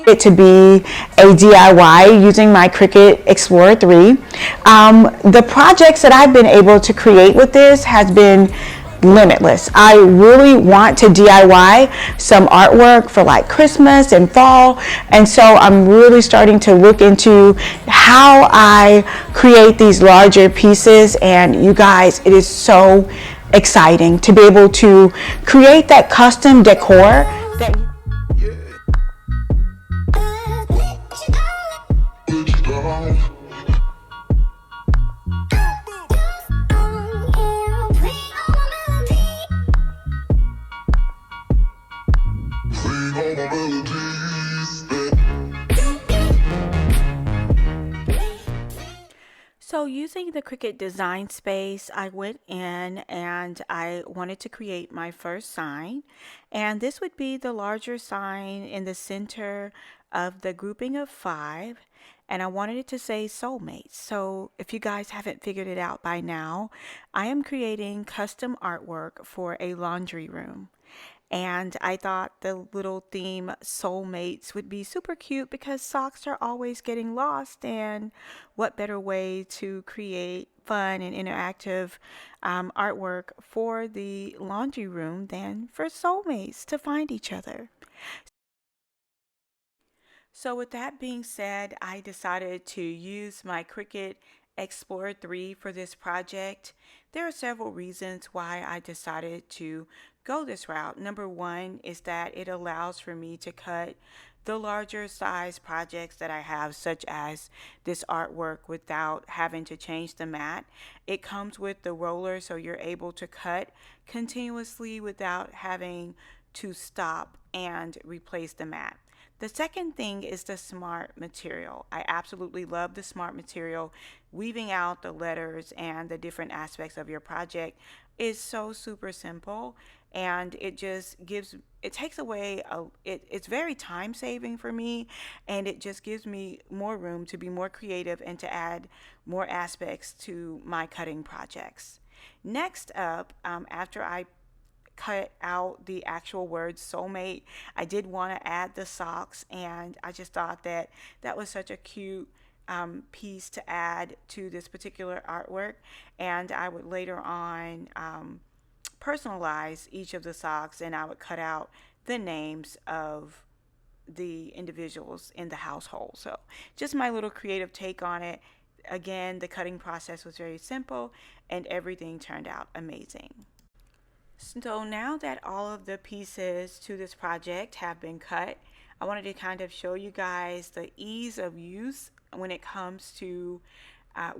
it to be a DIY using my Cricut Explore 3. The projects that I've been able to create with this has been limitless. I really want to DIY some artwork for like Christmas and fall, and so I'm really starting to look into how I create these larger pieces. And you guys, it is so exciting to be able to create that custom decor that So using the Cricut design space, I went in and I wanted to create my first sign. And this would be the larger sign in the center of the grouping of 5. And I wanted it to say soulmates. So if you guys haven't figured it out by now, I am creating custom artwork for a laundry room. And I thought the little theme soulmates would be super cute because socks are always getting lost. And what better way to create fun and interactive artwork for the laundry room than for soulmates to find each other? So with that being said, I decided to use my Cricut Explore 3 for this project. There are several reasons why I decided to go this route. Number one is that it allows for me to cut the larger size projects that I have, such as this artwork, without having to change the mat. It comes with the roller, so you're able to cut continuously without having to stop and replace the mat. The second thing is the smart material. I absolutely love the smart material. Weaving out the letters and the different aspects of your project is so super simple, and it takes away it's very time saving for me, and it just gives me more room to be more creative and to add more aspects to my cutting projects. Next up, after I cut out the actual word soulmate, I did want to add the socks, and I just thought that that was such a cute piece to add to this particular artwork. And I would later on personalize each of the socks, and I would cut out the names of the individuals in the household. So just my little creative take on it. Again, the cutting process was very simple and everything turned out amazing. So now that all of the pieces to this project have been cut, I wanted to kind of show you guys the ease of use when it comes to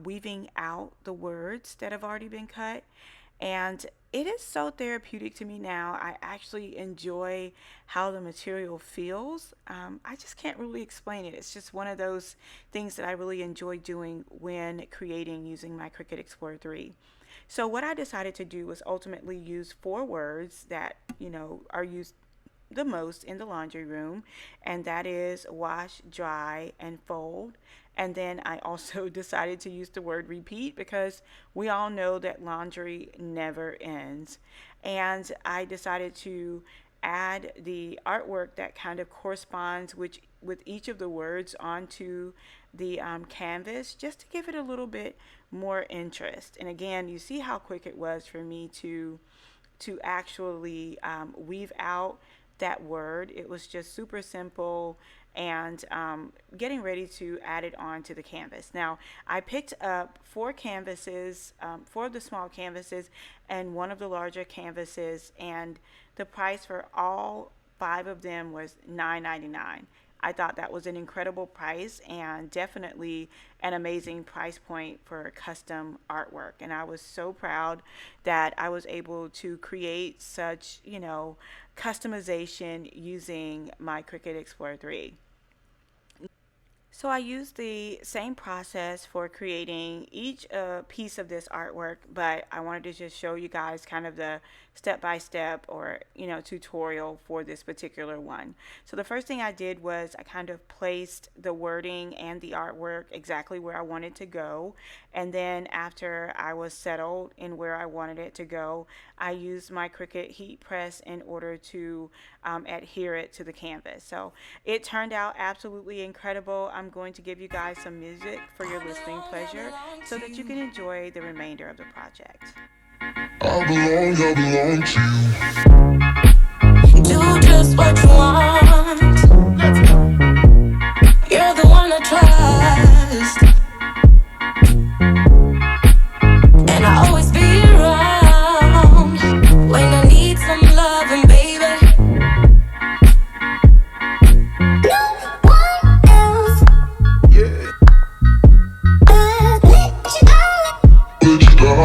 weaving out the words that have already been cut. And it is so therapeutic to me now. I actually enjoy how the material feels. I just can't really explain it. It's just one of those things that I really enjoy doing when creating using my Cricut Explore 3. So what I decided to do was ultimately use 4 words that, are used the most in the laundry room, and that is wash, dry, and fold. And then I also decided to use the word repeat because we all know that laundry never ends. And I decided to add the artwork that kind of corresponds with each of the words onto the canvas, just to give it a little bit more interest. And again, you see how quick it was for me to actually weave out that word. It was just super simple, and getting ready to add it onto the canvas. Now, I picked up 4 canvases, 4 of the small canvases and 1 of the larger canvases, and the price for all 5 of them was $9.99. I thought that was an incredible price and definitely an amazing price point for custom artwork. And I was so proud that I was able to create such, customization using my Cricut Explore 3. So I used the same process for creating each piece of this artwork, but I wanted to just show you guys kind of the step-by-step or tutorial for this particular one. So the first thing I did was I kind of placed the wording and the artwork exactly where I wanted to go, and then after I was settled in where I wanted it to go, I used my Cricut heat press in order to adhere it to the canvas. So it turned out absolutely incredible. I'm going to give you guys some music for your listening pleasure so that you can enjoy the remainder of the project. I belong to you. Do just what you want. You're the one I trust, and I always be around when I need some loving, baby. No one else. Yeah. Let you down. Let you down.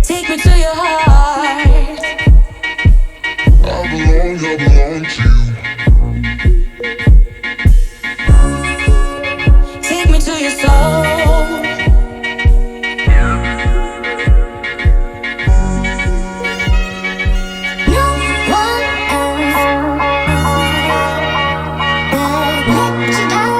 Take me to your heart. I belong to you. Take me to your soul. No one else. Let you down.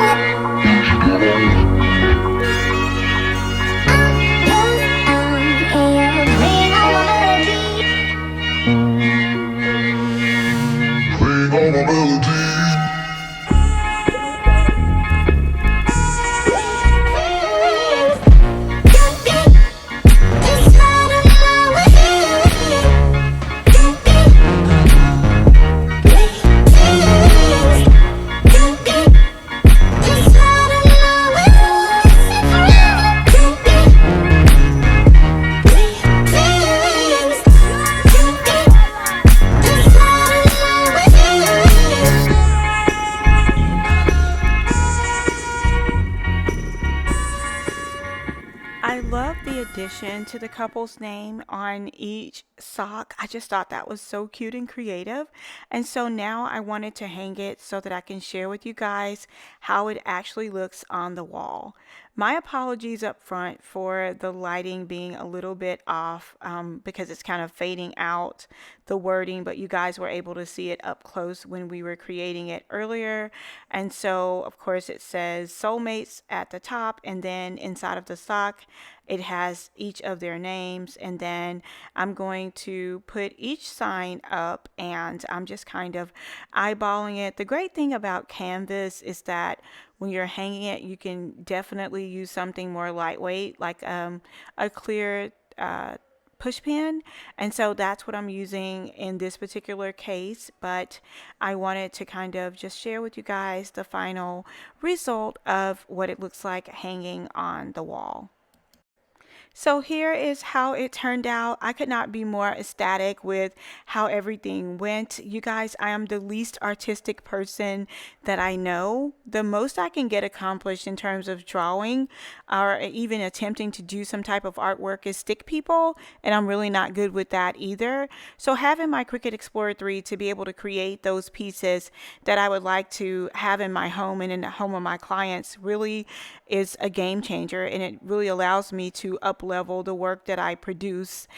I love the addition to the couple's name on each sock. I just thought that was so cute and creative. And so now I wanted to hang it so that I can share with you guys how it actually looks on the wall. My apologies up front for the lighting being a little bit off because it's kind of fading out the wording, but you guys were able to see it up close when we were creating it earlier. And so, of course, it says soulmates at the top, and then inside of the sock, it has each of their names. And then I'm going to put each sign up, and I'm just kind of eyeballing it. The great thing about canvas is that when you're hanging it, you can definitely use something more lightweight, like a clear push pin. And so that's what I'm using in this particular case. But I wanted to kind of just share with you guys the final result of what it looks like hanging on the wall. So here is how it turned out. I could not be more ecstatic with how everything went. You guys, I am the least artistic person that I know. The most I can get accomplished in terms of drawing or even attempting to do some type of artwork is stick people, and I'm really not good with that either. So having my Cricut Explore 3 to be able to create those pieces that I would like to have in my home and in the home of my clients really is a game changer, and it really allows me to upload level the work that I produce.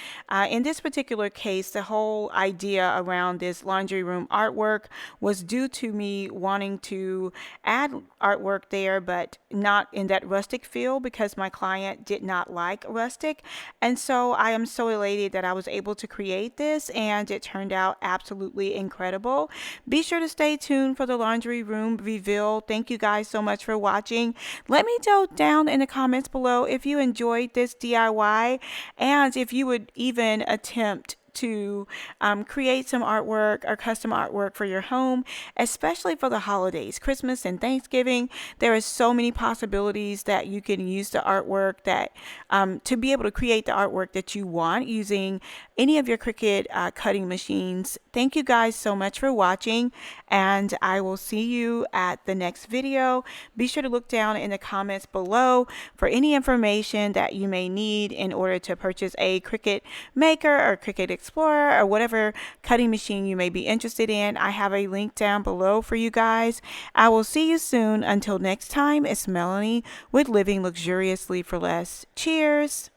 In this particular case, the whole idea around this laundry room artwork was due to me wanting to add artwork there, but not in that rustic feel because my client did not like rustic. And so I am so elated that I was able to create this and it turned out absolutely incredible. Be sure to stay tuned for the laundry room reveal. Thank you guys so much for watching. Let me know down in the comments below if you enjoyed this DIY and if you would even attempt to create some artwork or custom artwork for your home, especially for the holidays, Christmas and Thanksgiving. There are so many possibilities that you can use the artwork that to be able to create the artwork that you want using any of your Cricut cutting machines. Thank you guys so much for watching, and I will see you at the next video. Be sure to look down in the comments below for any information that you may need in order to purchase a Cricut Maker or Cricut Explorer or whatever cutting machine you may be interested in. I have a link down below for you guys. I will see you soon. Until next time, it's Melanie with Living Luxuriously for Less. Cheers!